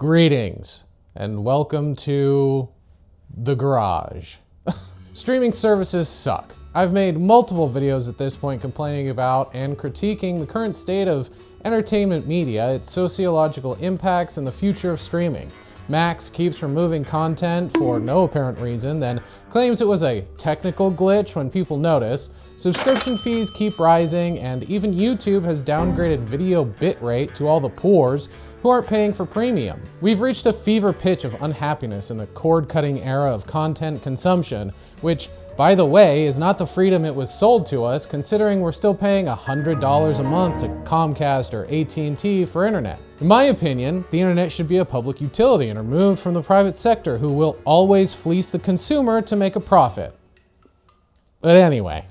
Greetings, and welcome to the garage. Streaming services suck. I've made multiple videos at this point complaining about and critiquing the current state of entertainment media, its sociological impacts, and the future of streaming. Max keeps removing content for no apparent reason, then claims it was a technical glitch when people notice. Subscription fees keep rising, and even YouTube has downgraded video bitrate to all the poors who aren't paying for premium. We've reached a fever pitch of unhappiness in the cord-cutting era of content consumption, which, by the way, is not the freedom it was sold to us, considering we're still paying $100 a month to Comcast or AT&T for internet. In my opinion, the internet should be a public utility and removed from the private sector, who will always fleece the consumer to make a profit. But anyway.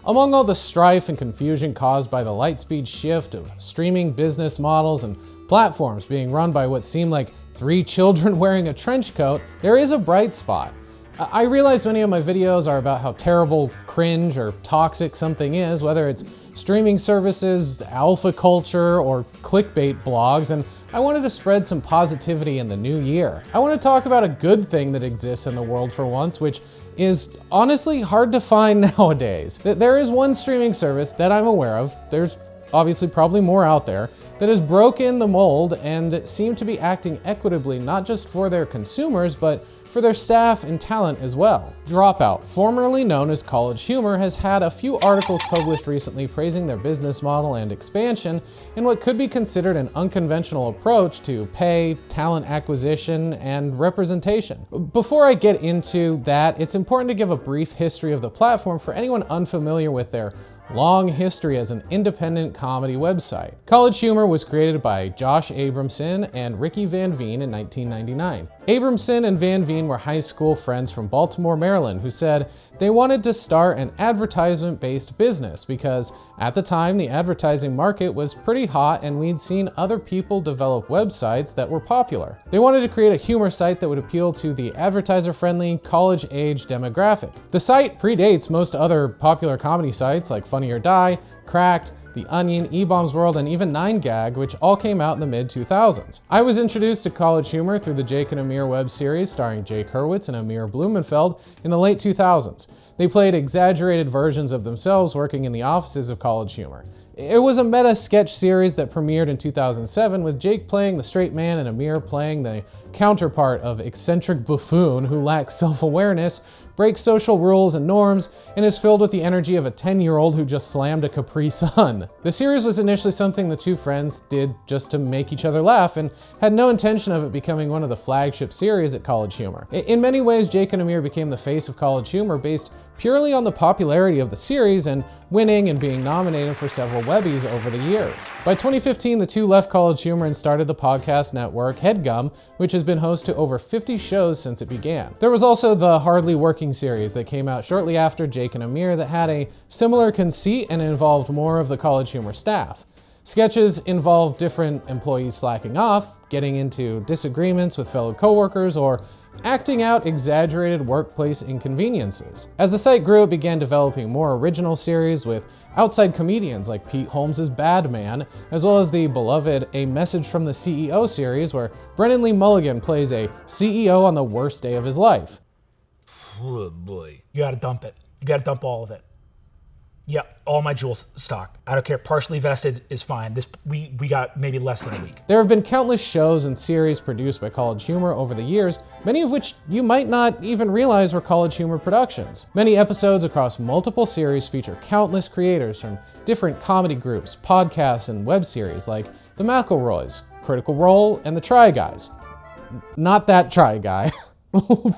Among all the strife and confusion caused by the lightspeed shift of streaming business models and platforms being run by what seem like 3 children wearing a trench coat, there is a bright spot. I realize many of my videos are about how terrible, cringe, or toxic something is, whether it's streaming services, alpha culture, or clickbait blogs, and I wanted to spread some positivity in the new year. I want to talk about a good thing that exists in the world for once, which is honestly hard to find nowadays. There is one streaming service that I'm aware of, there's obviously probably more out there, that has broken the mold and seem to be acting equitably not just for their consumers, but for their staff and talent as well. Dropout, formerly known as College Humor, has had a few articles published recently praising their business model and expansion in what could be considered an unconventional approach to pay, talent acquisition, and representation. Before I get into that, it's important to give a brief history of the platform for anyone unfamiliar with their long history as an independent comedy website. College Humor was created by Josh Abramson and Ricky Van Veen in 1999. Abramson and Van Veen were high school friends from Baltimore, Maryland, who said they wanted to start an advertisement-based business because at the time the advertising market was pretty hot and we'd seen other people develop websites that were popular. They wanted to create a humor site that would appeal to the advertiser-friendly, college-age demographic. The site predates most other popular comedy sites like Funny or Die, Cracked, The Onion, E-Bombs World, and even 9gag, which all came out in the mid-2000s. I was introduced to College Humor through the Jake and Amir web series starring Jake Hurwitz and Amir Blumenfeld in the late 2000s. They played exaggerated versions of themselves working in the offices of College Humor. It was a meta sketch series that premiered in 2007 with Jake playing the straight man and Amir playing the counterpart of eccentric buffoon who lacks self-awareness, breaks social rules and norms, and is filled with the energy of a 10-year-old who just slammed a Capri Sun. The series was initially something the two friends did just to make each other laugh and had no intention of it becoming one of the flagship series at College Humor. In many ways, Jake and Amir became the face of College Humor based purely on the popularity of the series and winning and being nominated for several Webbies over the years. By 2015, the two left College Humor and started the podcast network HeadGum, which has been host to over 50 shows since it began. There was also the Hardly Working series that came out shortly after Jake and Amir that had a similar conceit and involved more of the College Humor staff. Sketches involved different employees slacking off, getting into disagreements with fellow coworkers, or acting out exaggerated workplace inconveniences. As the site grew, it began developing more original series with outside comedians like Pete Holmes' Bad Man, as well as the beloved A Message from the CEO series, where Brennan Lee Mulligan plays a CEO on the worst day of his life. Oh boy. You gotta dump it. You gotta dump all of it. Yeah, all my jewels stock. I don't care, partially vested is fine. We got maybe less than a week. There have been countless shows and series produced by College Humor over the years, many of which you might not even realize were College Humor productions. Many episodes across multiple series feature countless creators from different comedy groups, podcasts, and web series like The McElroys, Critical Role, and The Try Guys. Not that Try Guy.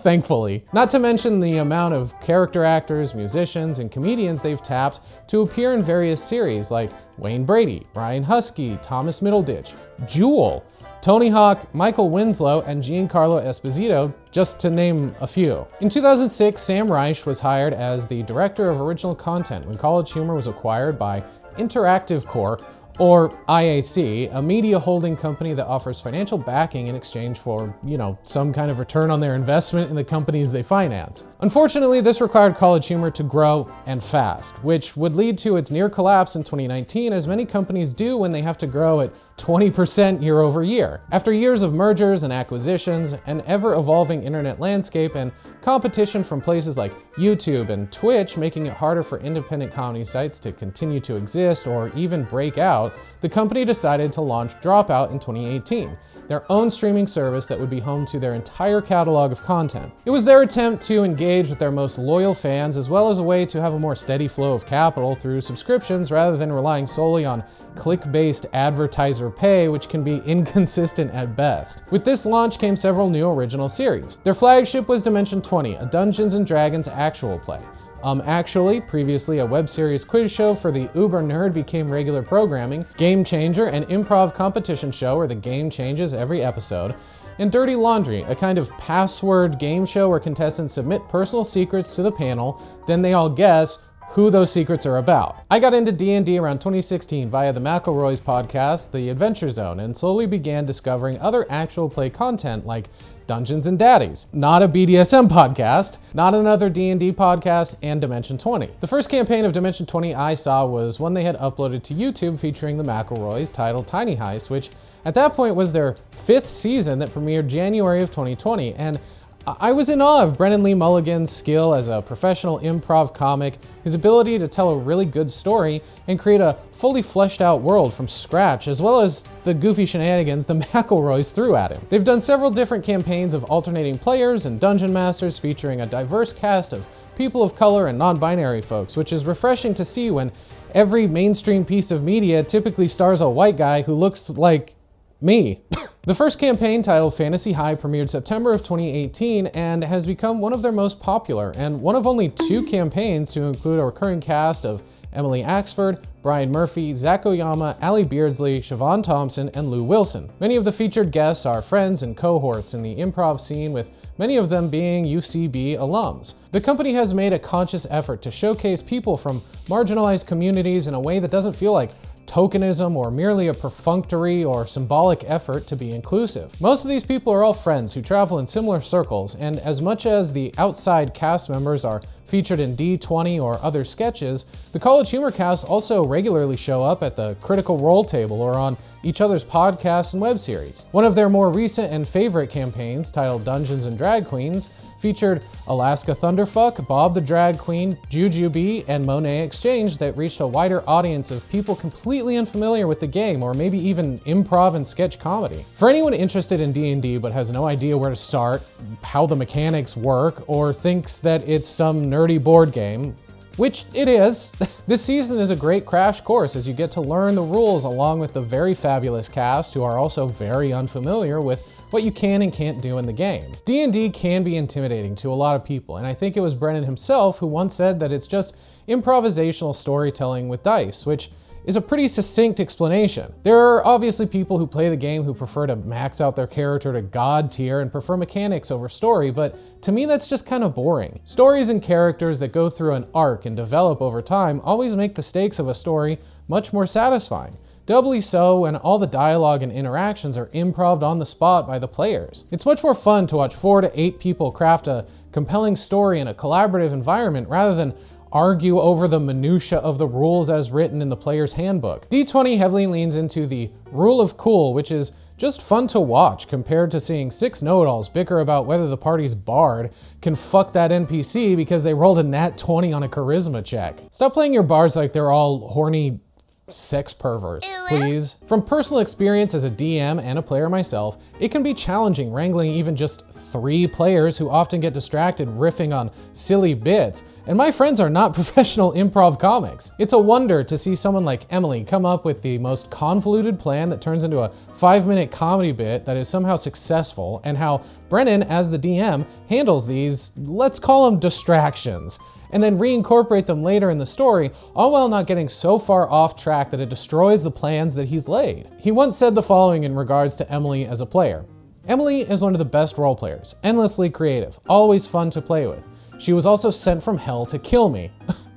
Thankfully. Not to mention the amount of character actors, musicians, and comedians they've tapped to appear in various series like Wayne Brady, Ryan Husky, Thomas Middleditch, Jewel, Tony Hawk, Michael Winslow, and Giancarlo Esposito, just to name a few. In 2006, Sam Reich was hired as the director of original content when College Humor was acquired by Interactive Corp, or IAC, a media holding company that offers financial backing in exchange for, some kind of return on their investment in the companies they finance. Unfortunately, this required College Humor to grow and fast, which would lead to its near collapse in 2019, as many companies do when they have to grow at 20% year over year. After years of mergers and acquisitions, an ever-evolving internet landscape, and competition from places like YouTube and Twitch making it harder for independent comedy sites to continue to exist or even break out, the company decided to launch Dropout in 2018, their own streaming service that would be home to their entire catalog of content. It was their attempt to engage with their most loyal fans, as well as a way to have a more steady flow of capital through subscriptions rather than relying solely on click-based advertiser pay, which can be inconsistent at best. With this launch came several new original series. Their flagship was Dimension 20, a Dungeons & Dragons actual play. Actually, previously a web series quiz show for the uber nerd became regular programming, Game Changer, an improv competition show where the game changes every episode, and Dirty Laundry, a kind of password game show where contestants submit personal secrets to the panel, then they all guess who those secrets are about. I got into D&D around 2016 via the McElroy's podcast, The Adventure Zone, and slowly began discovering other actual play content like Dungeons and Daddies, not a BDSM podcast, not another D&D podcast, and Dimension 20. The first campaign of Dimension 20 I saw was one they had uploaded to YouTube featuring the McElroys titled Tiny Heist, which at that point was their 5th season that premiered January of 2020, and I was in awe of Brennan Lee Mulligan's skill as a professional improv comic, his ability to tell a really good story and create a fully fleshed out world from scratch, as well as the goofy shenanigans the McElroys threw at him. They've done several different campaigns of alternating players and dungeon masters featuring a diverse cast of people of color and non-binary folks, which is refreshing to see when every mainstream piece of media typically stars a white guy who looks like me. The first campaign, titled Fantasy High, premiered September of 2018 and has become one of their most popular, and one of only 2 campaigns to include a recurring cast of Emily Axford, Brian Murphy, Zach Oyama, Allie Beardsley, Siobhan Thompson, and Lou Wilson. Many of the featured guests are friends and cohorts in the improv scene, with many of them being UCB alums. The company has made a conscious effort to showcase people from marginalized communities in a way that doesn't feel like tokenism or merely a perfunctory or symbolic effort to be inclusive. Most of these people are all friends who travel in similar circles, and as much as the outside cast members are featured in D20 or other sketches, the College Humor cast also regularly show up at the Critical Role table or on each other's podcasts and web series. One of their more recent and favorite campaigns, titled Dungeons and Drag Queens, featured Alaska Thunderfuck, Bob the Drag Queen, Jujubee, and Monet Exchange that reached a wider audience of people completely unfamiliar with the game or maybe even improv and sketch comedy. For anyone interested in D&D but has no idea where to start, how the mechanics work, or thinks that it's some nerdy board game, which it is, this season is a great crash course as you get to learn the rules along with the very fabulous cast who are also very unfamiliar with what you can and can't do in the game. D&D can be intimidating to a lot of people, and I think it was Brennan himself who once said that it's just improvisational storytelling with dice, which is a pretty succinct explanation. There are obviously people who play the game who prefer to max out their character to god tier and prefer mechanics over story, but to me that's just kind of boring. Stories and characters that go through an arc and develop over time always make the stakes of a story much more satisfying. Doubly so when all the dialogue and interactions are improv'd on the spot by the players. It's much more fun to watch 4 to 8 people craft a compelling story in a collaborative environment rather than argue over the minutia of the rules as written in the player's handbook. D20 heavily leans into the rule of cool, which is just fun to watch compared to seeing 6 know-it-alls bicker about whether the party's bard can fuck that NPC because they rolled a nat 20 on a charisma check. Stop playing your bards like they're all horny sex perverts, please. From personal experience as a DM and a player myself, it can be challenging wrangling even just 3 players who often get distracted riffing on silly bits, and my friends are not professional improv comics. It's a wonder to see someone like Emily come up with the most convoluted plan that turns into a 5-minute comedy bit that is somehow successful, and how Brennan, as the DM, handles these, let's call them distractions, and then reincorporate them later in the story, all while not getting so far off track that it destroys the plans that he's laid. He once said the following in regards to Emily as a player. Emily is one of the best role players, endlessly creative, always fun to play with. She was also sent from hell to kill me.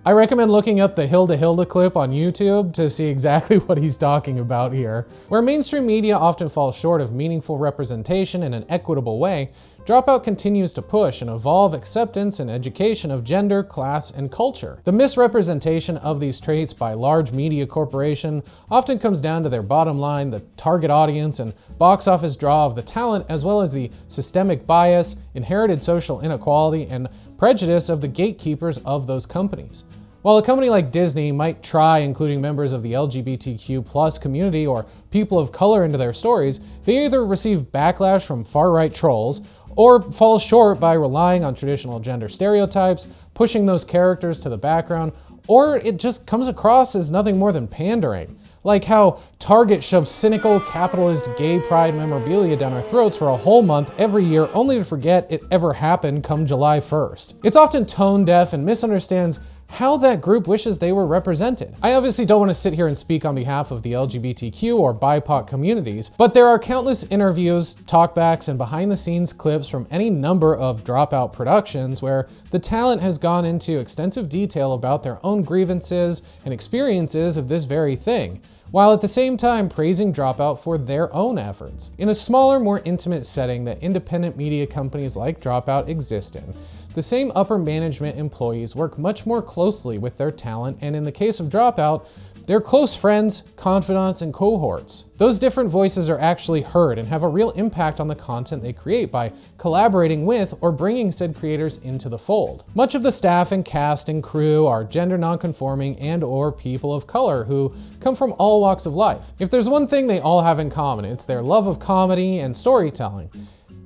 I recommend looking up the Hilda clip on YouTube to see exactly what he's talking about here. Where mainstream media often falls short of meaningful representation in an equitable way, Dropout continues to push and evolve acceptance and education of gender, class, and culture. The misrepresentation of these traits by large media corporation often comes down to their bottom line, the target audience, and box office draw of the talent, as well as the systemic bias, inherited social inequality, and prejudice of the gatekeepers of those companies. While a company like Disney might try including members of the LGBTQ+ community or people of color into their stories, they either receive backlash from far-right trolls or fall short by relying on traditional gender stereotypes, pushing those characters to the background, or it just comes across as nothing more than pandering. Like how Target shoves cynical, capitalist gay pride memorabilia down our throats for a whole month every year only to forget it ever happened come July 1st. It's often tone deaf and misunderstands how that group wishes they were represented. I obviously don't want to sit here and speak on behalf of the LGBTQ or BIPOC communities, but there are countless interviews, talkbacks, and behind-the-scenes clips from any number of Dropout productions where the talent has gone into extensive detail about their own grievances and experiences of this very thing, while at the same time praising Dropout for their own efforts. In a smaller, more intimate setting that independent media companies like Dropout exist in, the same upper management employees work much more closely with their talent, and in the case of Dropout, they're close friends, confidants, and cohorts. Those different voices are actually heard and have a real impact on the content they create by collaborating with or bringing said creators into the fold. Much of the staff and cast and crew are gender nonconforming and or people of color who come from all walks of life. If there's one thing they all have in common, it's their love of comedy and storytelling.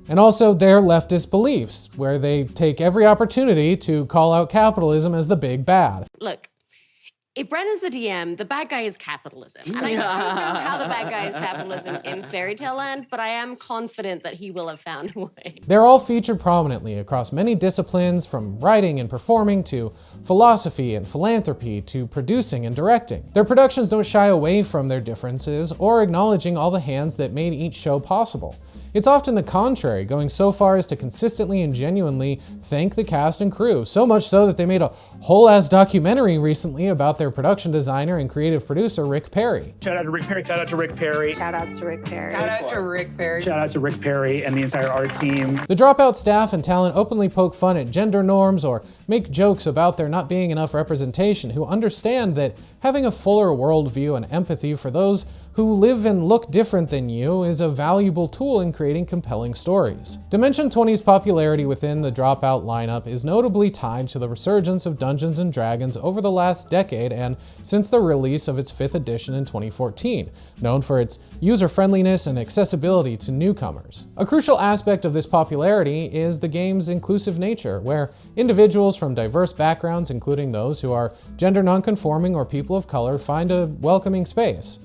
And also their leftist beliefs, where they take every opportunity to call out capitalism as the big bad. Look, if Brenna's the DM, the bad guy is capitalism. And I don't know how the bad guy is capitalism in Fairy Tale Land, but I am confident that he will have found a way. They're all featured prominently across many disciplines, from writing and performing to philosophy and philanthropy to producing and directing. Their productions don't shy away from their differences or acknowledging all the hands that made each show possible. It's often the contrary, going so far as to consistently and genuinely thank the cast and crew, so much so that they made a whole-ass documentary recently about their production designer and creative producer, Rick Perry. Shout out to Rick Perry, shout out to Rick Perry. Shout outs to Rick Perry. Shout out to Rick Perry. Shout out to Rick Perry and the entire art team. The Dropout staff and talent openly poke fun at gender norms or make jokes about there not being enough representation, who understand that having a fuller worldview and empathy for those who live and look different than you is a valuable tool in creating compelling stories. Dimension 20's popularity within the Dropout lineup is notably tied to the resurgence of Dungeons & Dragons over the last decade and since the release of its 5th edition in 2014, known for its user-friendliness and accessibility to newcomers. A crucial aspect of this popularity is the game's inclusive nature, where individuals from diverse backgrounds, including those who are gender nonconforming or people of color, find a welcoming space.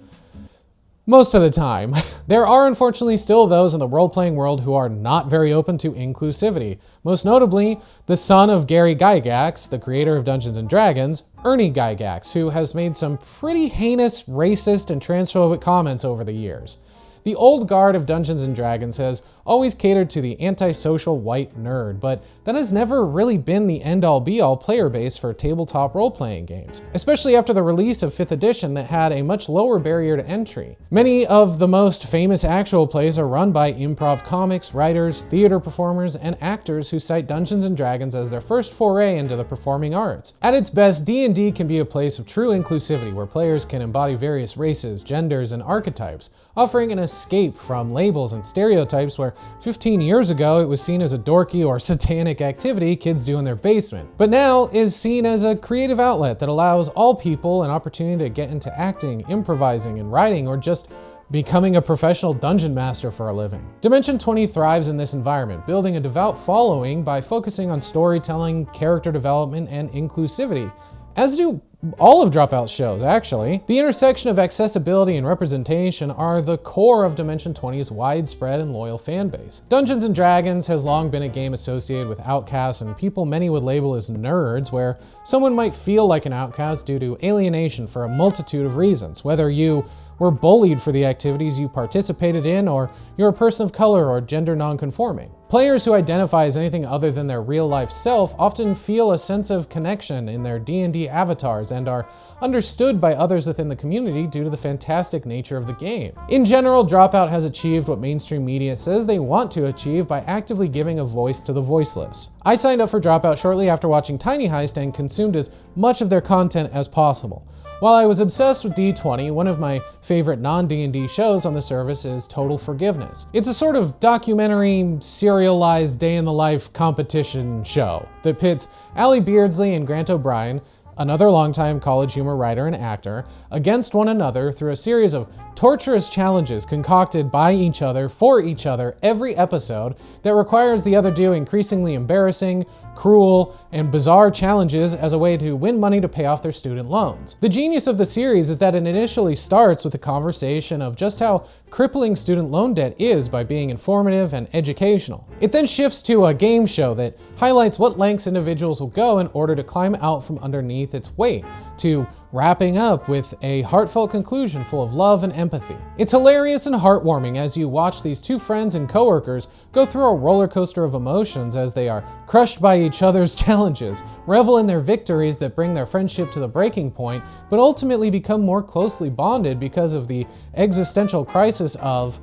Most of the time. There are unfortunately still those in the role-playing world who are not very open to inclusivity. Most notably, the son of Gary Gygax, the creator of Dungeons & Dragons, Ernie Gygax, who has made some pretty heinous, racist, and transphobic comments over the years. The old guard of Dungeons & Dragons has always catered to the antisocial white nerd, but that has never really been the end-all be-all player base for tabletop role-playing games, especially after the release of 5th edition that had a much lower barrier to entry. Many of the most famous actual plays are run by improv comics, writers, theater performers, and actors who cite Dungeons & Dragons as their first foray into the performing arts. At its best, D&D can be a place of true inclusivity where players can embody various races, genders, and archetypes, offering an escape from labels and stereotypes where 15 years ago it was seen as a dorky or satanic activity kids do in their basement, but now is seen as a creative outlet that allows all people an opportunity to get into acting, improvising, and writing, or just becoming a professional dungeon master for a living. Dimension 20 thrives in this environment, building a devout following by focusing on storytelling, character development, and inclusivity, as do all of Dropout's shows, actually. The intersection of accessibility and representation are the core of Dimension 20's widespread and loyal fan base. Dungeons & Dragons has long been a game associated with outcasts and people many would label as nerds, where someone might feel like an outcast due to alienation for a multitude of reasons, whether you were bullied for the activities you participated in, or you're a person of color or gender nonconforming. Players who identify as anything other than their real-life self often feel a sense of connection in their D&D avatars and are understood by others within the community due to the fantastic nature of the game. In general, Dropout has achieved what mainstream media says they want to achieve by actively giving a voice to the voiceless. I signed up for Dropout shortly after watching Tiny Heist and consumed as much of their content as possible. While I was obsessed with D20, one of my favorite non-D&D shows on the service is Total Forgiveness. It's a sort of documentary, serialized day-in-the-life competition show that pits Allie Beardsley and Grant O'Brien, another longtime College Humor writer and actor, against one another through a series of torturous challenges concocted by each other for each other every episode that requires the other do increasingly embarrassing, cruel, and bizarre challenges as a way to win money to pay off their student loans. The genius of the series is that it initially starts with a conversation of just how crippling student loan debt is by being informative and educational. It then shifts to a game show that highlights what lengths individuals will go in order to climb out from underneath its weight, to wrapping up with a heartfelt conclusion full of love and empathy. It's hilarious and heartwarming as you watch these two friends and coworkers go through a roller coaster of emotions as they are crushed by each other's challenges, revel in their victories that bring their friendship to the breaking point, but ultimately become more closely bonded because of the existential crisis of,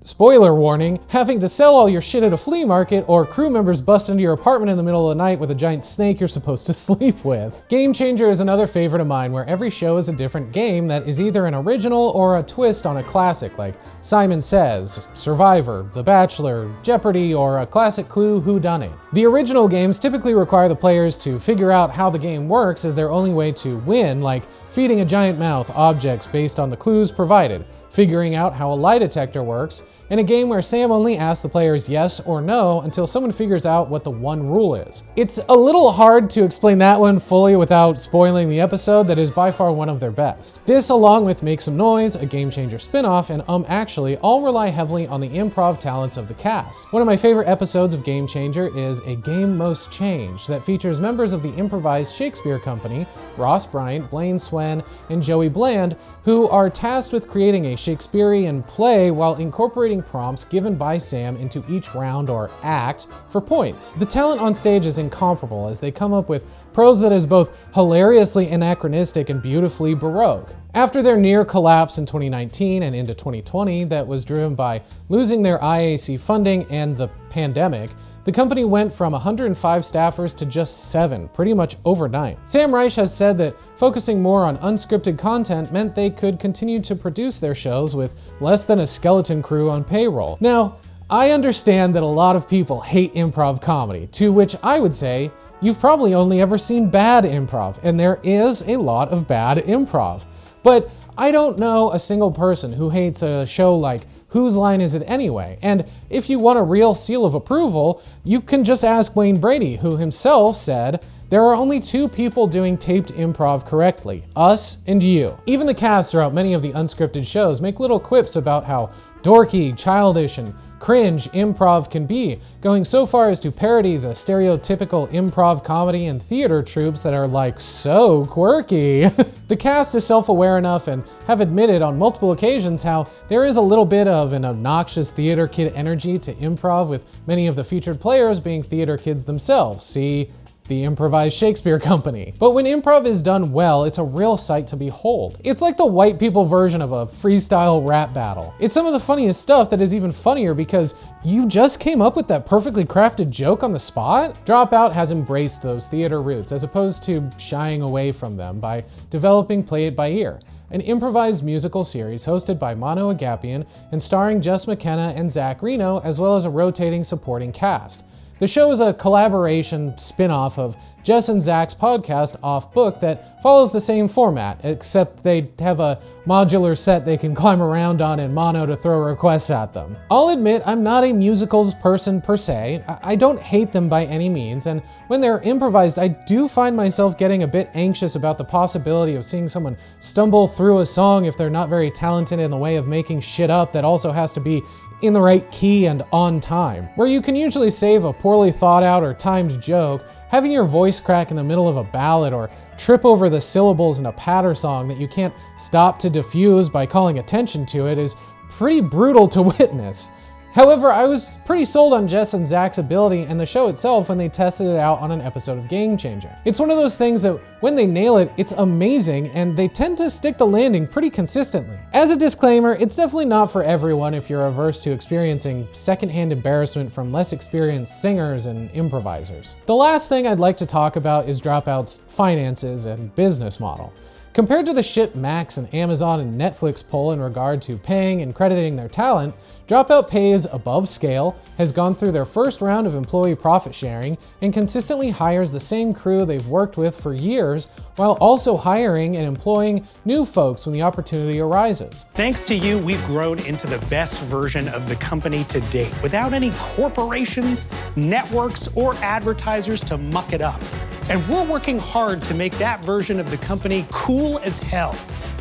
spoiler warning, having to sell all your shit at a flea market, or crew members bust into your apartment in the middle of the night with a giant snake you're supposed to sleep with. Game Changer is another favorite of mine where every show is a different game that is either an original or a twist on a classic like Simon Says, Survivor, The Bachelor, Jeopardy, or a classic Clue whodunit. The original games typically require the players to figure out how the game works as their only way to win, like feeding a giant mouth objects based on the clues provided, figuring out how a lie detector works, in a game where Sam only asks the players yes or no until someone figures out what the one rule is. It's a little hard to explain that one fully without spoiling the episode that is by far one of their best. This, along with Make Some Noise, a Game Changer spinoff, and Actually, all rely heavily on the improv talents of the cast. One of my favorite episodes of Game Changer is A Game Most Changed that features members of the improvised Shakespeare Company, Ross Bryant, Blaine Swen, and Joey Bland, who are tasked with creating a Shakespearean play while incorporating prompts given by Sam into each round or act for points. The talent on stage is incomparable as they come up with prose that is both hilariously anachronistic and beautifully baroque. After their near collapse in 2019 and into 2020 that was driven by losing their IAC funding and the pandemic, the company went from 105 staffers to just 7, pretty much overnight. Sam Reich has said that focusing more on unscripted content meant they could continue to produce their shows with less than a skeleton crew on payroll. Now, I understand that a lot of people hate improv comedy, to which I would say, you've probably only ever seen bad improv, and there is a lot of bad improv. But I don't know a single person who hates a show like Whose Line Is It Anyway? And if you want a real seal of approval, you can just ask Wayne Brady, who himself said, "There are only two people doing taped improv correctly, us and you." Even the cast throughout many of the unscripted shows make little quips about how dorky, childish, and cringe improv can be, going so far as to parody the stereotypical improv comedy and theater tropes that are like so quirky. The cast is self-aware enough and have admitted on multiple occasions how there is a little bit of an obnoxious theater kid energy to improv, with many of the featured players being theater kids themselves. See the improvised Shakespeare Company. But when improv is done well, it's a real sight to behold. It's like the white people version of a freestyle rap battle. It's some of the funniest stuff that is even funnier because you just came up with that perfectly crafted joke on the spot. Dropout has embraced those theater roots as opposed to shying away from them by developing Play It By Ear, an improvised musical series hosted by Mano Agapian and starring Jess McKenna and Zach Reno, as well as a rotating supporting cast. The show is a collaboration spin-off of Jess and Zach's podcast Off Book that follows the same format, except they have a modular set they can climb around on and Mono to throw requests at them. I'll admit I'm not a musicals person per se. I don't hate them by any means, and when they're improvised, I do find myself getting a bit anxious about the possibility of seeing someone stumble through a song if they're not very talented in the way of making shit up that also has to be in the right key and on time. Where you can usually save a poorly thought out or timed joke, having your voice crack in the middle of a ballad or trip over the syllables in a patter song that you can't stop to diffuse by calling attention to it is pretty brutal to witness. However, I was pretty sold on Jess and Zach's ability and the show itself when they tested it out on an episode of Game Changer. It's one of those things that when they nail it, it's amazing, and they tend to stick the landing pretty consistently. As a disclaimer, it's definitely not for everyone if you're averse to experiencing secondhand embarrassment from less experienced singers and improvisers. The last thing I'd like to talk about is Dropout's finances and business model. Compared to the shit Max and Amazon and Netflix pull in regard to paying and crediting their talent, Dropout pays above scale, has gone through their first round of employee profit sharing, and consistently hires the same crew they've worked with for years, while also hiring and employing new folks when the opportunity arises. Thanks to you, we've grown into the best version of the company to date, without any corporations, networks, or advertisers to muck it up. And we're working hard to make that version of the company cool as hell.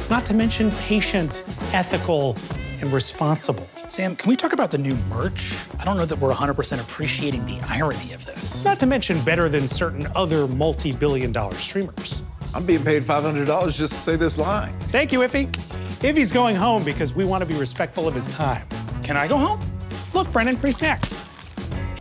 Not to mention patient, ethical, and responsible. Sam, can we talk about the new merch? I don't know that we're 100% appreciating the irony of this. Not to mention better than certain other multi-billion-dollar streamers. I'm being paid $500 just to say this line. Thank you, Iffy. Iffy's going home because we want to be respectful of his time. Can I go home? Look, Brennan, free snacks.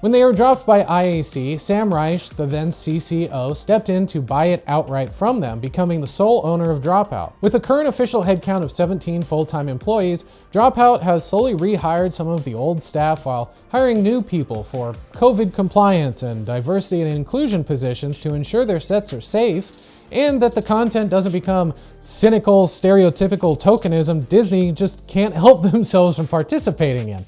When they were dropped by IAC, Sam Reich, the then CCO, stepped in to buy it outright from them, becoming the sole owner of Dropout. With a current official headcount of 17 full-time employees, Dropout has slowly rehired some of the old staff while hiring new people for COVID compliance and diversity and inclusion positions to ensure their sets are safe, and that the content doesn't become cynical, stereotypical tokenism Disney just can't help themselves from participating in.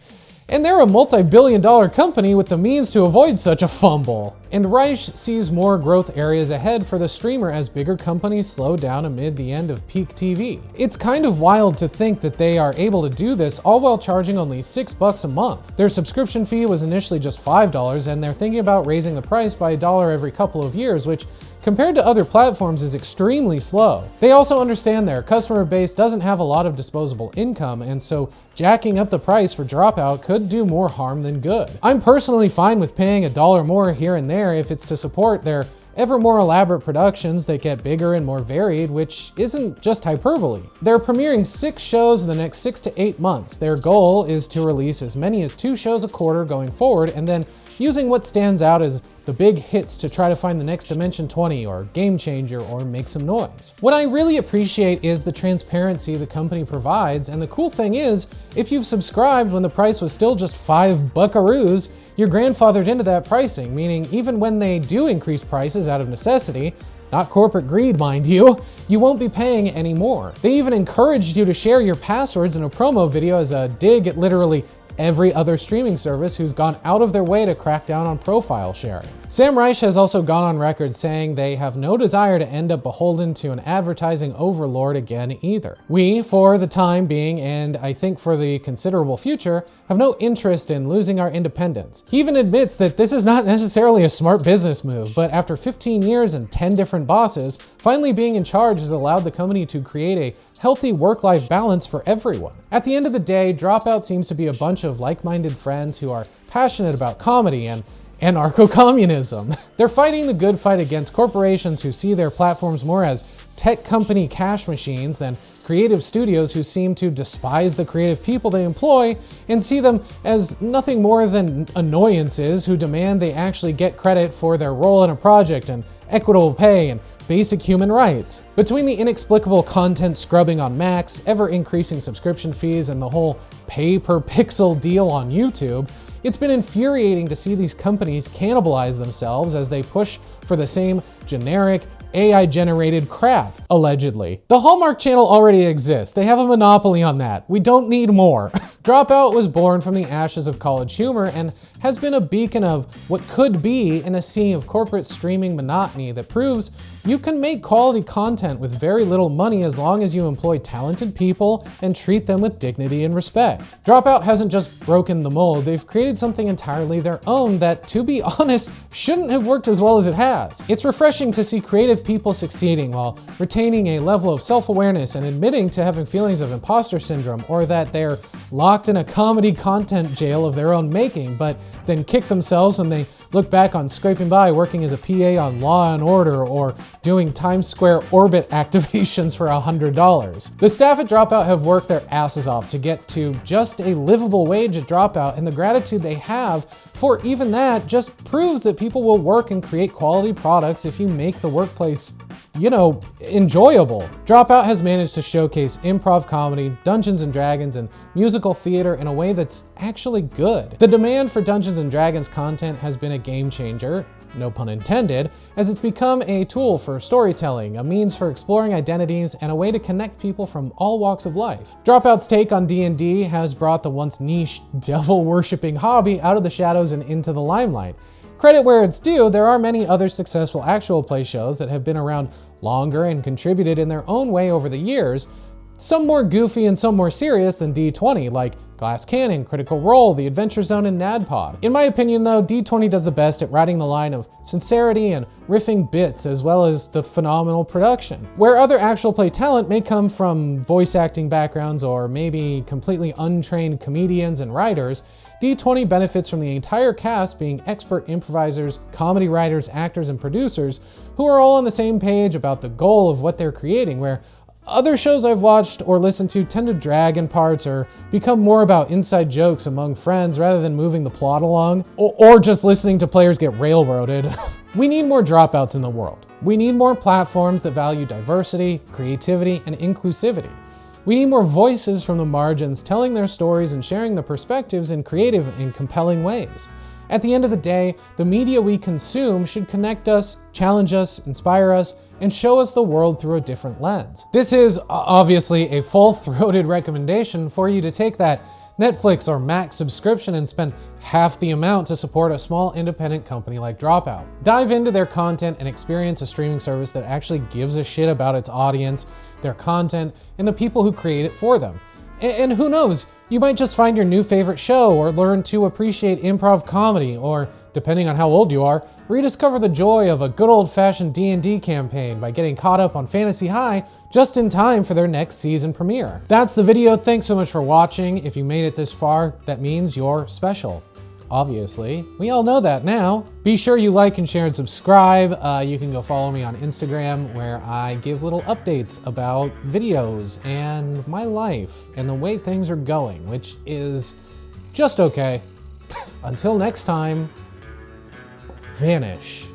And they're a multi-billion-dollar company with the means to avoid such a fumble. And Reich sees more growth areas ahead for the streamer as bigger companies slow down amid the end of peak TV. It's kind of wild to think that they are able to do this all while charging only $6 a month. Their subscription fee was initially just $5, and they're thinking about raising the price by $1 every couple of years, which compared to other platforms is extremely slow. They also understand their customer base doesn't have a lot of disposable income, and so jacking up the price for Dropout could do more harm than good. I'm personally fine with paying $1 more here and there if it's to support their ever more elaborate productions that get bigger and more varied, which isn't just hyperbole. They're premiering 6 shows in the next 6 to 8 months. Their goal is to release as many as 2 shows a quarter going forward, and then using what stands out as the big hits to try to find the next Dimension 20 or Game Changer or make some noise. What I really appreciate is the transparency the company provides, and the cool thing is, if you've subscribed when the price was still just $5 buckaroos, you're grandfathered into that pricing, meaning even when they do increase prices out of necessity, not corporate greed, mind you won't be paying any more. They even encouraged you to share your passwords in a promo video as a dig at literally every other streaming service who's gone out of their way to crack down on profile sharing. Sam Reich has also gone on record saying they have no desire to end up beholden to an advertising overlord again either. We, for the time being, and I think for the considerable future, have no interest in losing our independence. He even admits that this is not necessarily a smart business move, but after 15 years and 10 different bosses, finally being in charge has allowed the company to create a healthy work-life balance for everyone. At the end of the day, Dropout seems to be a bunch of like-minded friends who are passionate about comedy and anarcho-communism. They're fighting the good fight against corporations who see their platforms more as tech company cash machines than creative studios who seem to despise the creative people they employ and see them as nothing more than annoyances who demand they actually get credit for their role in a project and equitable pay and basic human rights. Between the inexplicable content scrubbing on Max, ever-increasing subscription fees, and the whole pay-per-pixel deal on YouTube, it's been infuriating to see these companies cannibalize themselves as they push for the same generic, AI-generated crap, allegedly. The Hallmark Channel already exists. They have a monopoly on that. We don't need more. Dropout was born from the ashes of college humor and has been a beacon of what could be in a sea of corporate streaming monotony that proves you can make quality content with very little money as long as you employ talented people and treat them with dignity and respect. Dropout hasn't just broken the mold, they've created something entirely their own that, to be honest, shouldn't have worked as well as it has. It's refreshing to see creative people succeeding while retaining a level of self-awareness and admitting to having feelings of imposter syndrome or that they're locked in a comedy content jail of their own making, but then kick themselves when they look back on scraping by working as a PA on Law & Order or doing Times Square orbit activations for $100. The staff at Dropout have worked their asses off to get to just a livable wage at Dropout, and the gratitude they have for even that just proves that people will work and create quality products if you make the workplace, you know, enjoyable. Dropout has managed to showcase improv comedy, Dungeons & Dragons, and musical theater in a way that's actually good. The demand for Dungeons & Dragons content has been a game changer, no pun intended, as it's become a tool for storytelling, a means for exploring identities, and a way to connect people from all walks of life. Dropout's take on D&D has brought the once niche, devil-worshipping hobby out of the shadows and into the limelight. Credit where it's due, there are many other successful actual play shows that have been around longer and contributed in their own way over the years, some more goofy and some more serious than D20, like Glass Cannon, Critical Role, The Adventure Zone, and NADPOD. In my opinion though, D20 does the best at riding the line of sincerity and riffing bits as well as the phenomenal production. Where other actual play talent may come from voice acting backgrounds or maybe completely untrained comedians and writers, D20 benefits from the entire cast being expert improvisers, comedy writers, actors, and producers who are all on the same page about the goal of what they're creating, where other shows I've watched or listened to tend to drag in parts or become more about inside jokes among friends rather than moving the plot along, or just listening to players get railroaded. We need more dropouts in the world. We need more platforms that value diversity, creativity, and inclusivity. We need more voices from the margins telling their stories and sharing the perspectives in creative and compelling ways. At the end of the day, the media we consume should connect us, challenge us, inspire us, and show us the world through a different lens. This is obviously a full-throated recommendation for you to take that Netflix or Max subscription and spend half the amount to support a small independent company like Dropout. Dive into their content and experience a streaming service that actually gives a shit about its audience, their content, and the people who create it for them. And who knows, you might just find your new favorite show or learn to appreciate improv comedy or, depending on how old you are, rediscover the joy of a good old-fashioned D&D campaign by getting caught up on Fantasy High just in time for their next season premiere. That's the video. Thanks so much for watching. If you made it this far, that means you're special. Obviously. We all know that now. Be sure you like and share and subscribe. You can go follow me on Instagram where I give little updates about videos and my life and the way things are going, which is just okay. Until next time, vanish.